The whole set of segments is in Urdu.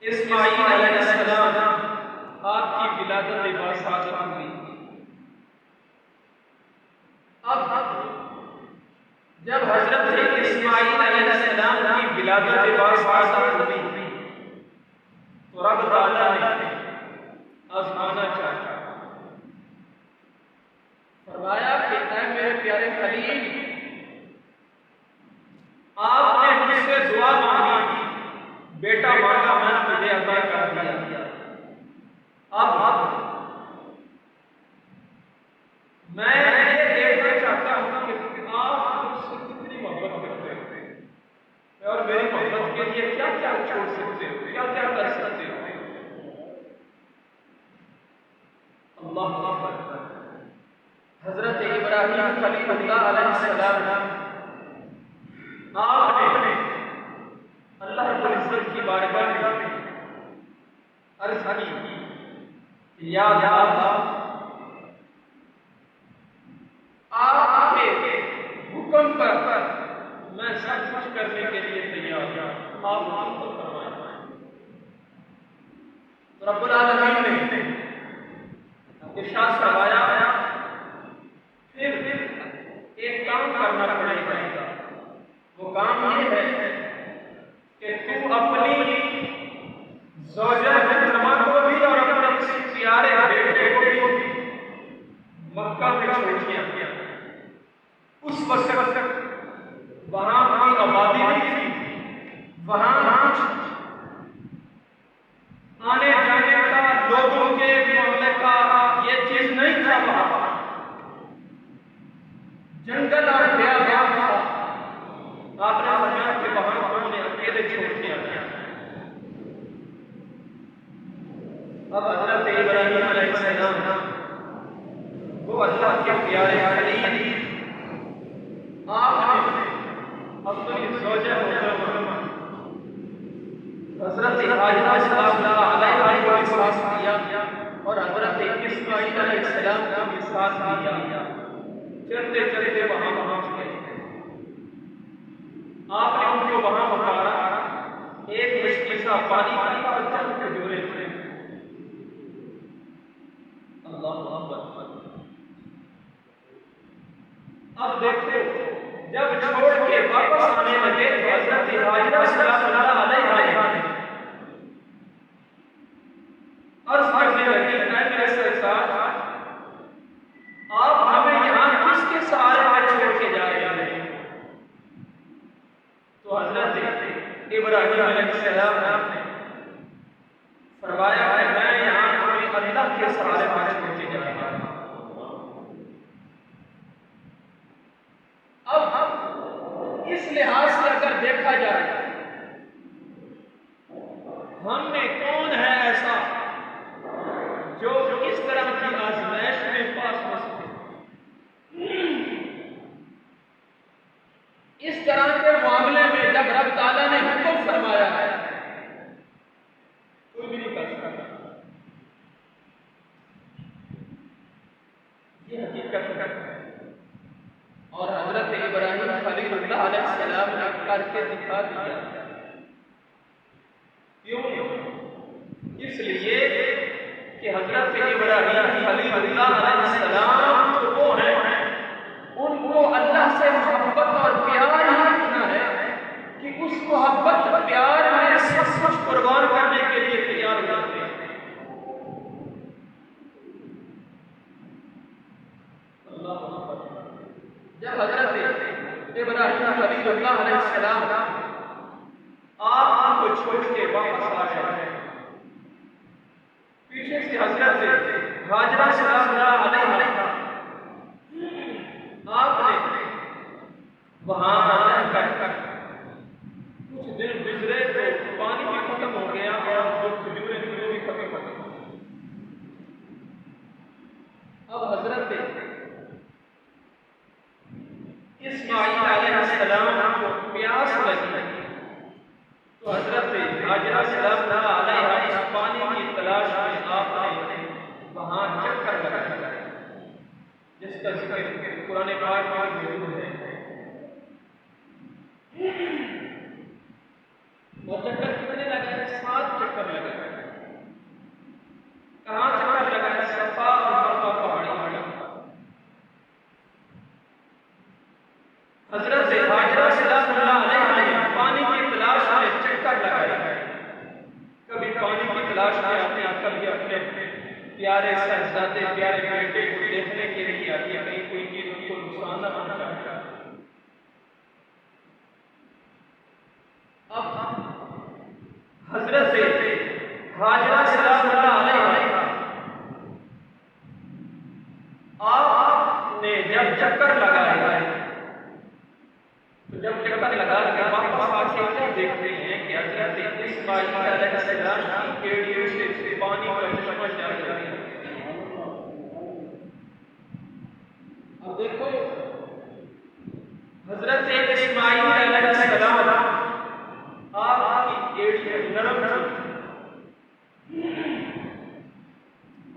اسماعیل علیہ السلام آپ کی ولادت باسعادت ہوئی۔ اب جب حضرت اسماعیل علیہ السلام کی ولادت باسعادت ہوئی تو رب تعالیٰ نے آزمانا چاہا، فرمایا کہ اے میرے پیارے خلیل، آپ نے مجھ سے دعا مانگی، بیٹا مانگا، میں نے تجھے عطا کر دیا۔ اب میں یہ دیکھنا چاہتا ہوں کہ آپ مجھ سے کتنی محبت کرتے ہیں اور میری محبت کے لیے کیا کیا چھوڑ سکتے ہو، کیا کیا کر سکتے ہو۔ اللہ اکبر۔ حضرت ابراہیم خلیل اللہ علیہ السلام آپ نے اللہ رب العزت کی بارگاہ میں عرض کی، یا اللہ، آپ کے حکم پر میں سب کچھ کرنے کے لیے تیار ہوں، آپ حکم کو فرمائیں۔ رب العالمین نے ارشاد فرمایا، پھر ایک کام کرنا پڑے گا، وہ کام یہ ہے کہ تو اپنی زوجہ محترمہ کو بھی اور اپنے پیارے بیٹے کو بھی مکہ میں چھوڑ دیا۔ اس وقت وہاں کی آبادی نہیں تھی، وہاں آنے جانے کا، لوگوں کے معاملے کا یہ چیز نہیں تھا، وہاں جنگل اور بیابان تھا۔ آپ نے فرمایا کہ وہاں انہیں اکیلے چھوڑ دیا گیا۔ اب حضرت ابراہیم علیہ السلام وہ اللہ کے پیارے خلیل، آپ نے اپنی زوجہ محترمہ حضرت حاجرہ سلام اللہ علیہ کو احساس کیا اور حضرت اسماعیل علیہ السلام کو احساس کیا۔ چلتے چلتے وہاں پہنچ گئے۔ آپ نے ان کو وہاں پکارا، ایک مشکل سا پانی کا اور چند کھجوریں تھے۔ اللہ اکبر۔ اب دیکھو، جب چھوڑ کے واپس آنے لگے تو حضرت حاجرہ سلام اللہ علیہ عرض کرنے لگی، اے میرے سرکار، آپ ہمیں یہاں کس کے سہارے پر چھوڑ کے جا رہے ہیں؟ تو حضرت ابراہیم علیہ السلام نے فرمایا کہ میں یہاں تمہیں اللہ کے سہارے پر چھوڑ کے جا رہا ہوں۔ اب اس لحاظ سے اگر دیکھا جائے، ہم میں کون ہے ایسا جو اس طرح کی آزمائش میں پاس ہو سکے؟ اس طرح کے معاملے میں جب رب تعالیٰ نے حکم فرمایا ہے، کوئی بھی نہیں کر سکتا۔ یہ حقیقت ہے اور حضرت ابراہیم خلیل اللہ علیہ السلام نے کر کے دکھا دیا۔ کیوں؟ اس لیے کہ حضرت ابراہیم خلیل اللہ علیہ السلام تو وہ ہیں، ان کو اللہ سے محبت اور پیار ہی اتنا ہے کہ اس محبت اور پیار میں سب کچھ قربان کرنے کے لیے تیار ہو جاتے ہیں۔ اللہ اکبر۔ جب حضرت ابراہیم خلیل اللہ علیہ السلام آپ کو چھوڑ کے واپس آ گئے، پیچھے سے حضرت حاجرہ سلام اللہ علیہ آپ نے وہاں آ کر کچھ دن گزرے تو پانی بھی ختم ہو گیا اور جو کھجوریں تھیں وہ بھی ختم ہو گئی۔ اب حضرت اسماعیل علیہ السلام کو پیاس لگی تو حضرت حاجرہ سلام اللہ علیہ اس پانی کی تلاش میں آپ نے وہاں چکر لگایا، جس کا ذکر قرآن پاک میں موجود ہے۔ اور چکر کتنے لگائے؟ 7 چکر لگائے۔ پیارے شہزادے پیارے بیٹے کو دیکھنے کے لیے آتی ہے، کہیں کوئی چیز ان کو نقصان نہ پہنچائے۔ اب حضرت حاجرہ سلام اللہ علیہ آپ نے جب چکر لگایا، تو جب چکر لگا کے واپس آ کے کیا دیکھتے ہیں کہ حضرت اسماعیل علیہ السلام کی بیڑیوں سے پانی کا چشمہ جاری ہے۔ اب دیکھو حضرت اسماعیل علیہ السلام آپ کی ایڑی نرم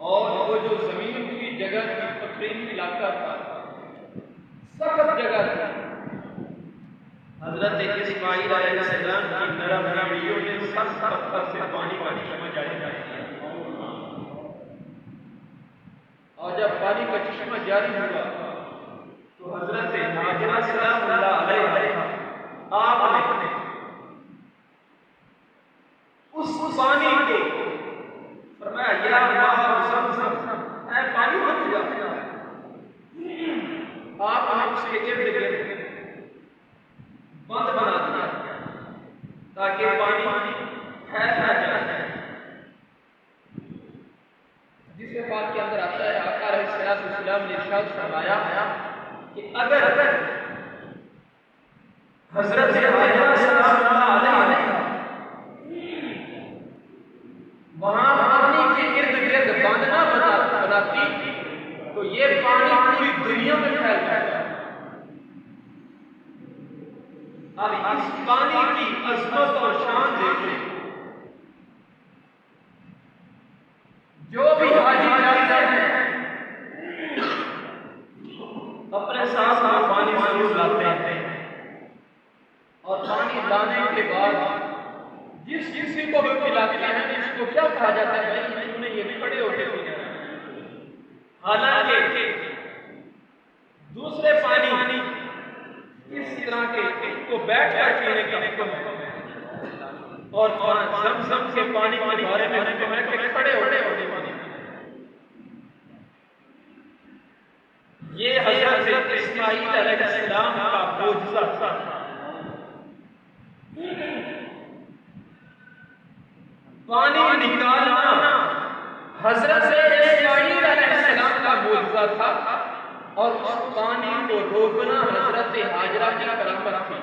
اور وہ جو زمین کی جگہ کی پتھریلی علاقہ تھا، سخت جگہ تھی، حضرت اسماعیل علیہ السلام کی نرم ایڑیوں نے سخت پتھر سے پانی کا چشمہ جاری کیا، اور جب پانی کا چشمہ جاری ہوا تو حضرت حاجرہ سلام اللہ علیہ آپ نے اس پانی کو فرمایا یا ماء زمزم، اے پانی بن جا، آپ نے اس کے ارد گرد بند بنا دیا تاکہ پانی پھیل نہ جائے۔ جس بات کے اندر آتا ہے آقا علیہ السلام نے ارشاد فرمایا کہ اگر حضرت حاجرہ سلام اللہ علیہ وہاں پانی کے ارد گرد بند نہ بناتی تو یہ پانی پوری دنیا میں پھیل جاتا۔ اب اس پانی کی عظمت اور شان دیکھیں، جو بھی حاجی جاتے ہیں اپنے ساتھ پانی ضرور لاتے ہیں، اور پانی لانے کے بعد جس کسی کو بھی پلاتے ہیں اس کو کیا کہا جاتا ہے؟ تم نے یہ بھی بڑے ہوتے ہو گیا۔ حالانکہ دوسرے پانی اس طرح کے کو بیٹھ کر پینے کا حکم ہے، اور زمزم کے پانی کے بارے میں حکم ہے کہ کھڑے ہوتے ہوتے پانی۔ یہ حضرت اسماعیل علیہ السلام کا معجزہ تھا۔ پانی نکالنا حضرت اسماعیل علیہ السلام کا معجزہ تھا، اور اس پانی کو روکنا حضرت حاجرہ کی کرامت تھی۔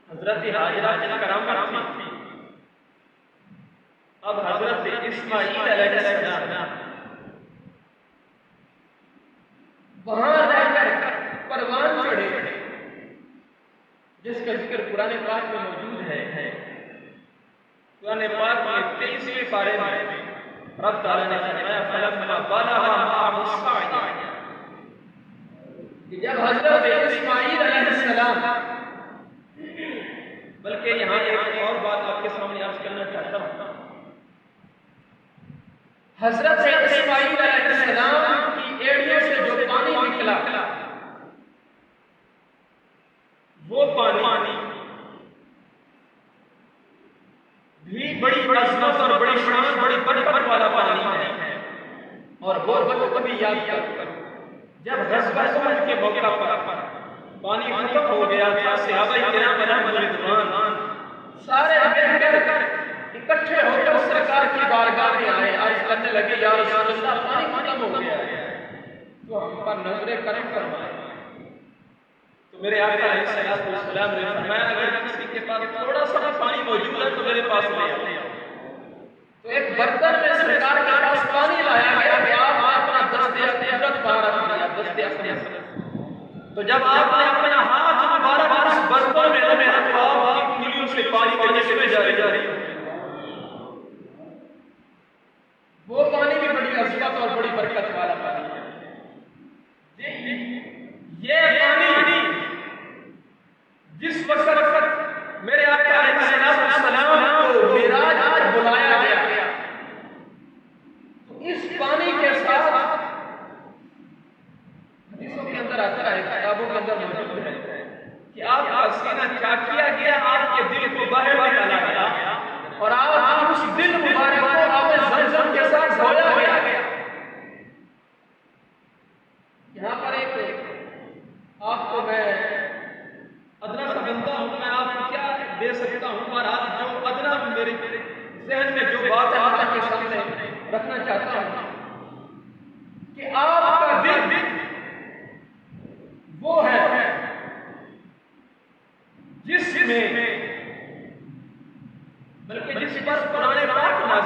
حضرت حاجرہ کی کرامت تھی۔ اب حضرت اسماعیل علیہ السلام وہاں رہ کر پروان چڑھے، جس کا ذکر قرآن پاک میں موجود ہے۔ قرآن پاک میں 23ویں پارے میں رب تعالیٰ نے فرمایا فَلَمَّا بَلَغَ مَعَهُ السَّعْيَ، کہ جب حضرت اسماعیل علیہ السلام، بلکہ یہاں ایک اور بات آپ کے سامنے عرض کرنا چاہتا ہوں، حضرت اسماعیل علیہ السلام کی ایڑیوں سے جو پانی نکلا، وہ پانی بھی بڑی عظمت اور بڑی شان بڑی برکت والا پانی ہے، اور وہ کبھی یاد کر جب غزوہ احد کے موقع پر پانی ختم ہو گیا تھا، صحابہ کرام رضوان سارے مل کر اکٹھے ہو کر سرکار کی بارگاہ میں آئے، عرض کرنے لگے یا رسول اللہ پانی ختم ہو گیا ہے، تو ہم پر نظر کرم فرمائے۔ تو میرے آقا علیہ السلام نے فرمایا اگر کسی کے پاس تھوڑا سا پانی موجود ہے تو میرے پاس لے آؤ۔ تو ایک برتن میں سرکار کے پاس پانی لایا گیا کہ آپ اپنا دست اقدس باہر رکھ دیا، دست اقدس۔ تو جب آپ نے اپنا ہاتھ مبارک اس برتن میں رکھا تو آپ کی انگلیوں سے پانی کے چشمے جاری وہ پانی بھی بڑی عظمت اور بڑی برکت والا پانی ہے۔ یہ پانی جس وقت میرے آقا علیہ السلام کو معراج پر بلایا گیا، تو اس پانی کے ساتھ حدیثوں کے اندر آتا ہے، کتابوں کے اندر موجود ہے کہ آپ کا سینہ چاک کیا گیا، آپ کے دل کو باہر نکالا گیا، اور آپ اس دل مبارک کو آپ زمزم کے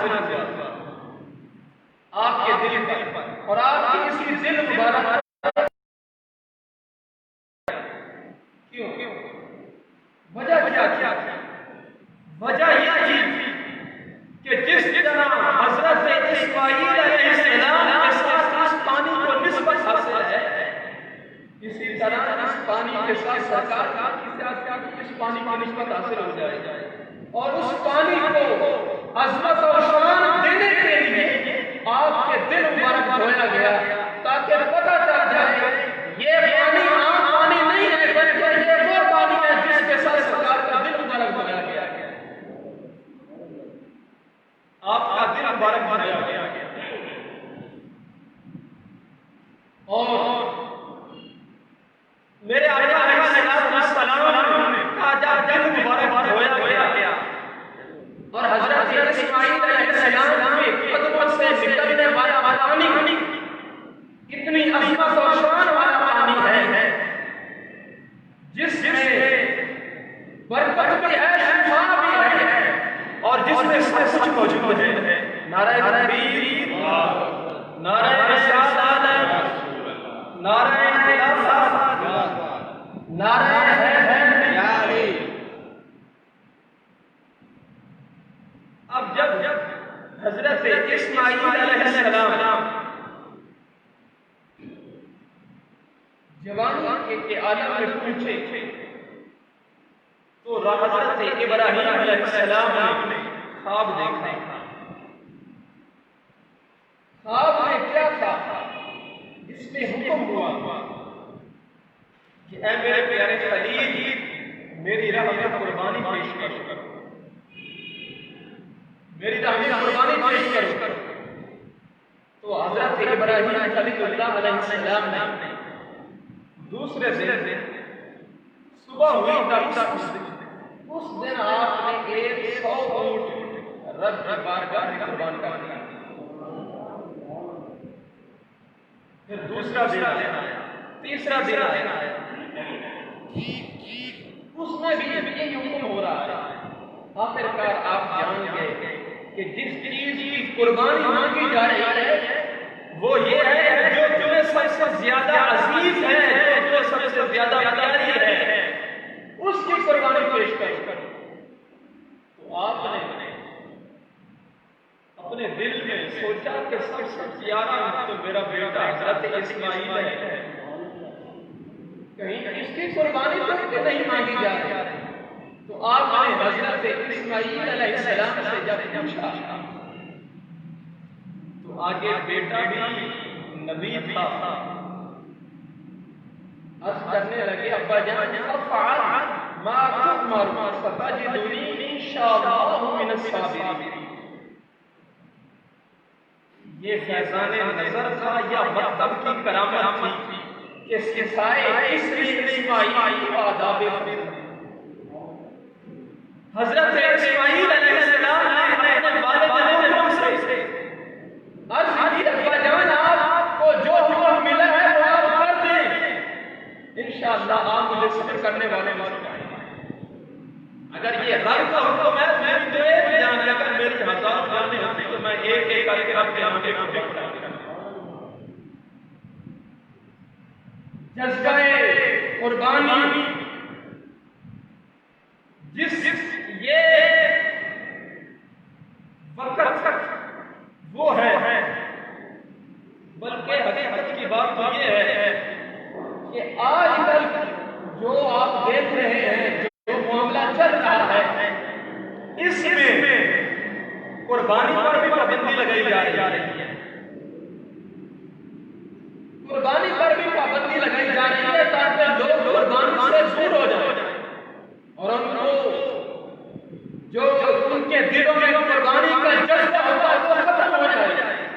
نازل ہوا آپ کے دل پر، اور آپ کی اسی دل مبارک کیوں وجہ کیا وجہ یہ تھی کہ جس طرح حضرت اسماعیل علیہ السلام کے ساتھ اس پانی کو نسبت حاصل ہے، اسی طرح اس پانی کے ساتھ سرکار کی اس پانی کی نسبت حاصل ہو جائے، اور اس پانی کو عظمت اور شان دینے کے لیے آپ کے دل مبارک دھویا گیا، تاکہ پتہ چل جائے یہ پانی عام پانی نہیں ہے، بلکہ یہ وہ پانی ہے جس کے ساتھ سرکار کا دل مبارک دھویا گیا، آپ کا دل مبارک دھویا گیا۔ اور میرے آقا علیہ السلام نے کہا جب دل مبارک دھویا گیا اور حضرت اسماعیل علیہ السلام کے قدموں سے نکلنے والا پانی اتنی عظمت اور شان والا پانی ہے جس میں برکت بھی ہے، شفا بھی ہے، اور جس میں سب کچھ موجود ہے۔ نعرہ تکبیر، نعرہ رسالت، نعرہ خلافت، نعرہ حیدر یا علی۔ اب جب حضرت اسماعیل علیہ السلام جوانی کے عالم میں پہنچے تو حضرت ابراہیم علیہ السلام نے خواب دیکھا۔ خواب میں کیا تھا؟ اس میں حکم ہوا کہ اے میرے پیارے خلیل، میری راہ میں قربانی پیش کرو، میری راہ میں قربانی پیش کرو۔ تو حضرت ابراہیم خلیل اللہ علیہ السلام نے دوسرے دن صبح ہوئی اس دن آپ نے 100 اونٹ رب کی بارگاہ میں قربان کر دیا۔ پھر دوسرا دن آیا، تیسرا دن آیا، اس میں بھی یہی حکم ہو رہا ہے۔ آخرکار آپ جان گئے کہ جس چیز کی قربانی مانگی جا رہی ہے وہ یہ ہے جو تمہیں سب سے زیادہ عزیز ہے، جو سب سے زیادہ پیاری ہے، اس کی قربانی پیش کرو۔ تو آپ نے اپنے دل میں سوچا کہ سب سے پیارا تو میرا بیٹا حضرت اسماعیل ہے، کہیں اس کی قربانی تو نہیں مانگی جا رہی۔ تو آپ نے حضرت اسماعیل علیہ السلام سے جب پوچھا تو آگے بیٹا بھی نبی تھا، عرض کرنے لگے ابا جان افعل ما تؤمر ستجدنی انشاءاللہ من الصابرین۔ یہ فیضان نظر تھا یا مطلب کی کرامت تھی کہ سائے اس اسماعیل کو آداب حضرت اسماعیل علیہ السلام نے اپنے والد حکم سے عرض کی ابا جان آپ کو جو حکم ملا ہے وہ آپ کر دیں، انشاءاللہ آپ مجھے صبر کرنے والے معلوم آئیں۔ اگر یہ رب کا حکم ہے میں تو ایک جان، اگر میری 1000 جانیں ہوتی تو میں ایک ایک کر کے رب کے آگے قربان کرتا۔ جذبہ قربانی جس یہ وقت وہ ہے، بلکہ حقیقت کی بات تو یہ ہے کہ آج کل جو آپ دیکھ رہے ہیں، جو معاملہ چل رہا ہے، اس میں قربانی پر بھی پابندی لگائی جا رہی ہے، قربانی پر بھی پابندی لگائی جا رہی ہے تاکہ لوگ قربانی سے دور ہو جائیں اور ان کو جو ان کے دلوں میں قربانی کا جذبہ ہوتا ہے وہ ختم ہو جائے۔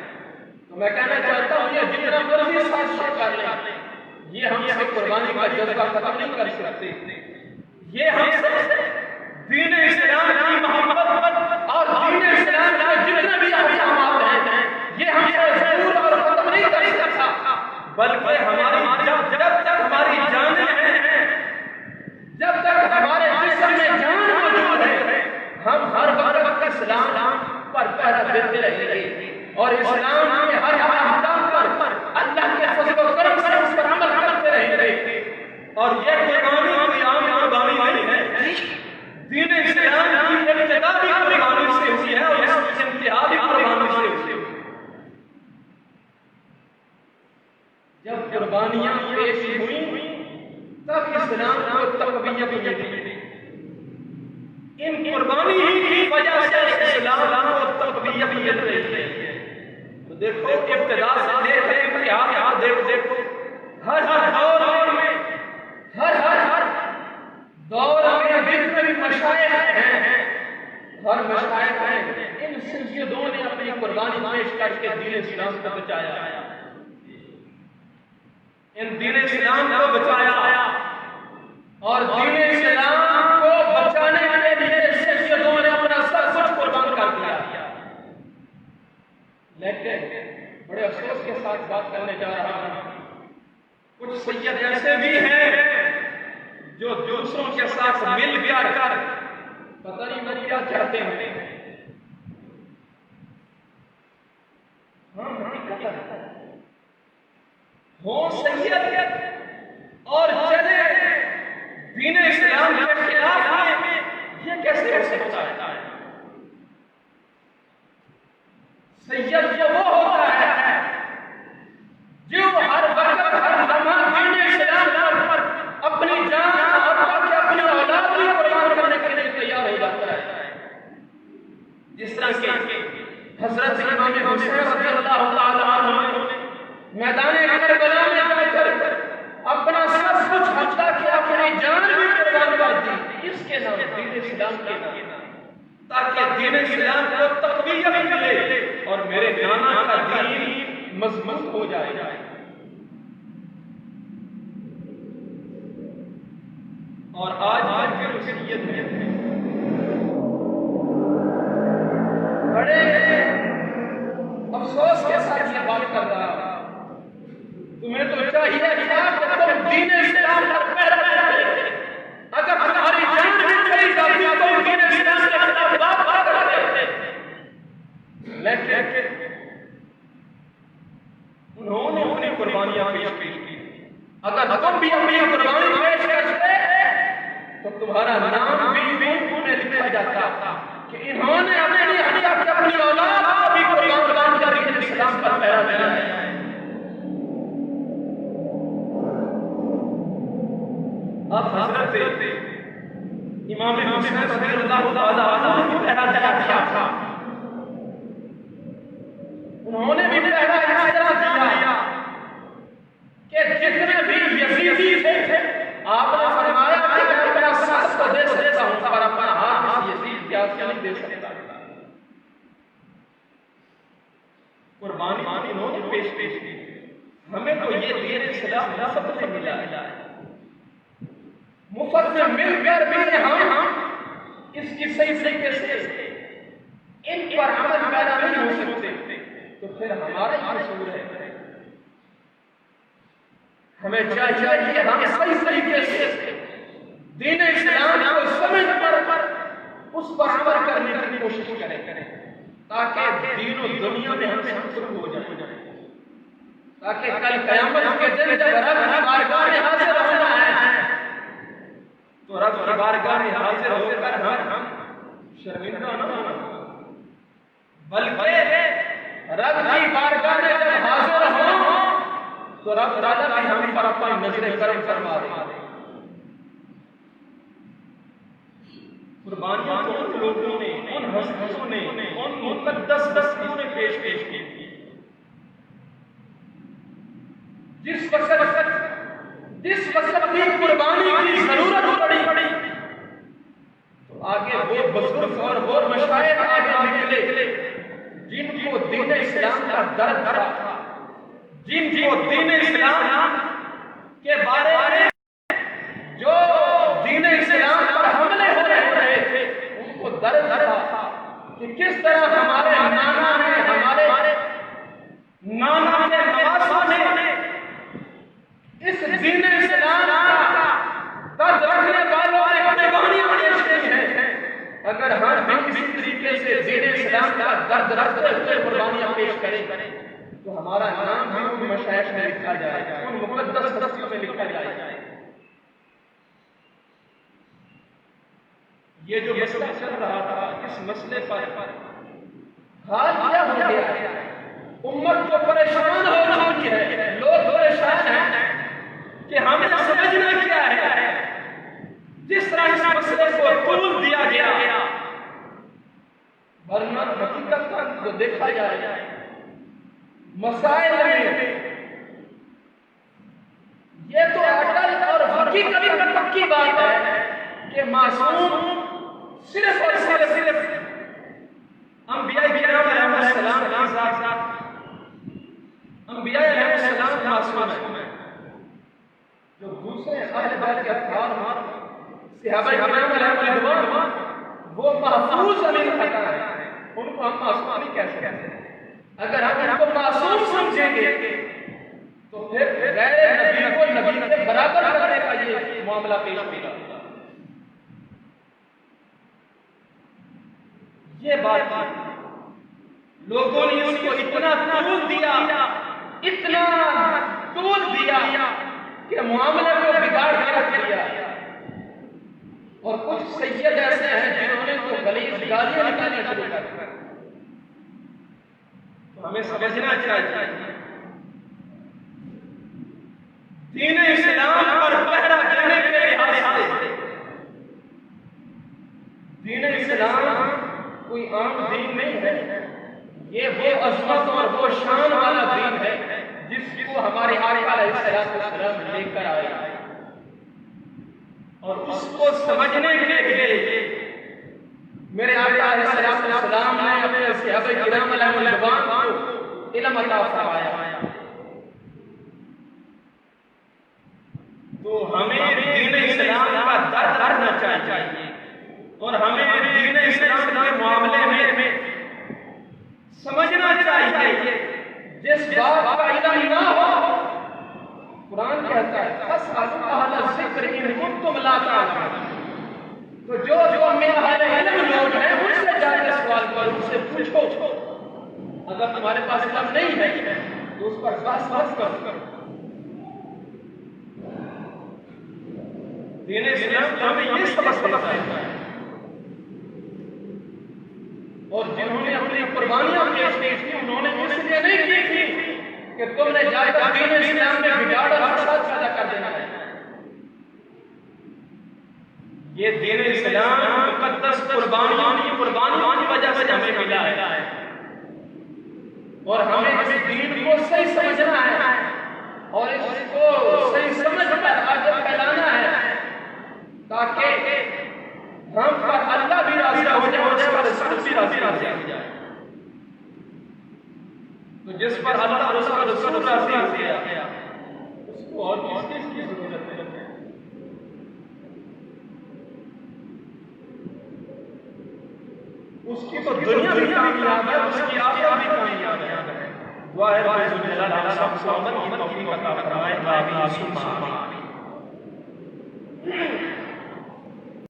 تو میں کہنا چاہتا ہوں یہ جتنا مرضی سازش کر لیں، یہ ہم سے قربانی کا جذبہ ختم نہیں کر سکتے۔ یہ ہم سے دین اسلام کی محبت اور دین اسلام کے جتنے بھی احکامات ہیں یہ ہم سے دور اور ختم نہیں کر سکتا، بلکہ ہماری جب تک ہماری جانیں ہیں، جب تک ہمارے جسم میں جان موجود ہے، ہم ہر وقت اسلام پر پہرا دیتے رہیں گے اور اسلام کے ہر احکام پر اللہ کے فضل و کرم سے اس پر عمل کرتے رہیں گے. اور یہ قربانی کوئی عام قربانی نہیں ہے. دین اسلام کی ابتدا بھی قربانی سے ہوئی ہے اور اس کی انتہا بھی قربانی سے ہوئی ہے. جب قربانیاں پیش ہوئیں تب اسلام کو تقویت ملی. ان قربانی کی وجہ سے اسلام کو تقویت مل رہی ہے. تو دیکھو ابتدا سے لے کر انتہا دیکھو ہر دور میں ہر دور میں جتنے بھی مشائخ ہیں ہر مشائخ ہیں ان سیدوں نے اپنی قربانی پیش کر کے دین اسلام کو بچایا. ان دین اسلام کو بچایا اور دین اسلام کو بچانے کے لیے سیدوں نے اپنا سب کچھ قربان کر دیا. لیکن بڑے افسوس کے ساتھ بات کرنے جا رہا ہوں کچھ سید ایسے بھی ہیں جو دوسروں کے ساتھ مل کر پتہ نہیں وہ کیا چاہتے ہیں. ہاں حقیقت ہے ہو سید اور چلے دین اسلام کے خلاف میں یہ کیسے ہو سکتا ہے؟ سید یہ وہ ہوتا ہے جو ہر وقت ہر لمحہ دین اسلام پر اپنی جان اور اپنی اولاد بھی قربان کرنے کے لیے تیار ہو جاتا ہے. جس طرح کہ حضرت امام حسین رضی اللہ تعالی عنہ میدان کربلا میں جا کر اپنا سب کچھ حقہ کیا اپنی جان بھی قربان کر دی. اس کے نام دین اسلام کے نام تاکہ دین اسلام کو تقویت ملے اور میرے نانا کا دین مضبوط ہو جائے. اور آج کے وصیت میں بڑے افسوس کے ساتھ یہ بات کر رہا ہوں. تمہیں تو چاہیے کہ تم دین اسلام پر پہرا دیتے. اگر تمہاری جان بھی چلی جاتی تو دین اسلام کے خلاف بات کرتے. لیکن انہوں نے اپنی قربانیاں پیش کی. اگر تم بھی اپنی قربانی پیش کرتے تو تمہارا نام بھی میں لکھا جاتا کہ انہوں نے اپنی اولاد بھی قربان کر دین اسلام پر پہرا دیا ہے. اب حضرت امام حسین رضی اللہ تعالی عنہ کی پہرا دیا تھا. انہوں نے بھی پہرا اس طرح دیا کہ جتنے بھی یزیدی تھے آپ نے فرمایا کہ میں اپنا سر کو دے سکتا ہوں پر اپنا ہاتھ یزید کے ہاتھ نہیں دے سکتا. قربانی انہوں نے پیش کی. ہمیں تو یہ دین اسلام مفت میں ملا ہے. مفت میں مل کر بھی ہم اس کی صحیح طریقے سے ان پر عمل پیدا نہیں ہو سکتے تو پھر ہمارا ہی قصور ہے. ہمیں چاہیے کہ ہم صحیح طریقے سے دین اسلام کو سمجھ کر اس پر عمل کرنے کی کوشش کریں تاکہ دین و دنیا میں ہم سے ہم ہو جائے. تاکہ کل قیامت کے دن جب رب کی بارگاہ میں حاضر ہونا ہے تو رب کی بارگاہ میں حاضر ہو کر ہم شرمندہ نہ ہونا بلکہ رب کی بارگاہ میں جب حاضر ہوں تو رب تعالیٰ بھی ہم پر اپنی نظر کرم فرما دے. قربانیاں ان لوگوں نے ان ہستیوں نے ان مقدس ہستیوں نے پیش کی. جس وقت کی قربانی کی ضرورت پڑی تو آگے وہ بزرگ اور وہ مشائخ آگے نکلے جن کو دین اسلام کا درد تھا, جن کو دین اسلام کے بارے میں جو دین اسلام پر حملے ہو رہے تھے ان کو درد تھا کہ کس طرح ہمارے نانا نے ہمارے نانا کے نواسوں نے اس دین اسلام کا درد رکھنے والوں نے قربانیاں پیش کی ہیں. اگر ہم اسی طریقے سے دین اسلام کا درد رکھتے ہوئے قربانیاں پیش کریں تو ہمارا نام بھی ان مشائخ میں لکھا جائے، ان مقدس ہستیوں میں لکھا جائے۔ یہ جو مسئلہ چل رہا تھا، اس مسئلے پر حال کیا ہو گیا ہے؟ امت کو پریشان ہو چکی ہے، لوگ پریشان ہیں کہ ہمیں سمجھنا کیا ہے۔ جس طرح اس مسئلے کو طول دیا گیا، ورنہ حقیقت کو دیکھا جائے مسائل میں یہ تو اٹل اور حقیقت پکی بات ہے کہ معصوم صرف اور صرف انبیاء کرام علیہ السلام کے ساتھ انبیاء علیہ السلام معصوم ہیں، جو دوسرے اہل بیت کے اطہار صحابہ کرام علیہ الرضوان وہ محفوظ علی خطا ہے، ان کو ہم معصوم نہیں کہہ سکتے۔ اگر ہم ان کو معصوم سمجھیں گے تو پھر غیر نبی کو نبی کے برابر کرنے کا یہ معاملہ پیش ہوگا۔ یہ بات لوگوں نے اس کو اتنا طول دیا کہ معاملے کو بگاڑ کے رکھ دیا، اور کچھ سید ایسے ہیں جنہوں نے تو غلیظ گالیاں نکالنا شروع کر دیا۔ ہمیں سمجھنا چاہیے دین اسلام پر پہرا دینے کے لحاظ سے دین اسلام کوئی عام دین نہیں ہے، یہ وہ عظمت اور وہ شان والا دین ہے جس کو ہمارے آقا علیہ السلام لے کر آئے، اور اس کو سمجھنے کے لیے میرے آقا علیہ السلام نے اپنے صحابہ کرام علیہ الرضوان کو علم عطا فرمایا۔ تو ہمیں دین اسلام کا درد کرنا چاہیے، اور ہمیں دین اسلام کے معاملے میں سمجھنا چاہیے جس بات کا علم نہ ہو، قرآن کہتا ہے فاسألوا اہل الذکر ان کنتم لا تعلمون، تو جو میں اہل علم لوگ ہیں ان سے جا کے سوال کرو، ان سے پوچھو۔ اگر تمہارے پاس علم نہیں ہے تو اس پر بحث مت کرو۔ دین اسلام ہمیں یہ سبق دیتا ہے، اور جنہوں نے اپنی قربانیاں پیش کی تھی انہوں نے اس لیے نہیں کی تھی کہ تم نے جا کر دین اسلام میں بگاڑ اور فساد پیدا کر دینا ہے۔ یہ دین اسلام مقدس قربانیوں کی وجہ سے ہمیں ملا ہے، اور ہمیں اس دین کو صحیح سمجھنا ہے اور اس کو صحیح سمجھ کر آگے پھیلانا ہے، تاکہ ہم پر اللہ بھی راضی ہو جائے اور رسول بھی راضی ہو جائے۔ تو جس پر اللہ رسول راضی ہو گیا اس کو اور کس چیز کی ضرورت ہے؟ اس کی تو دنیا بھی کامیاب ہے، اس کی آخرت بھی کامیاب ہے۔ دعا ہے رب الجلال اللہ سب کو عمل کی توفیق عطا فرمائے، آمین۔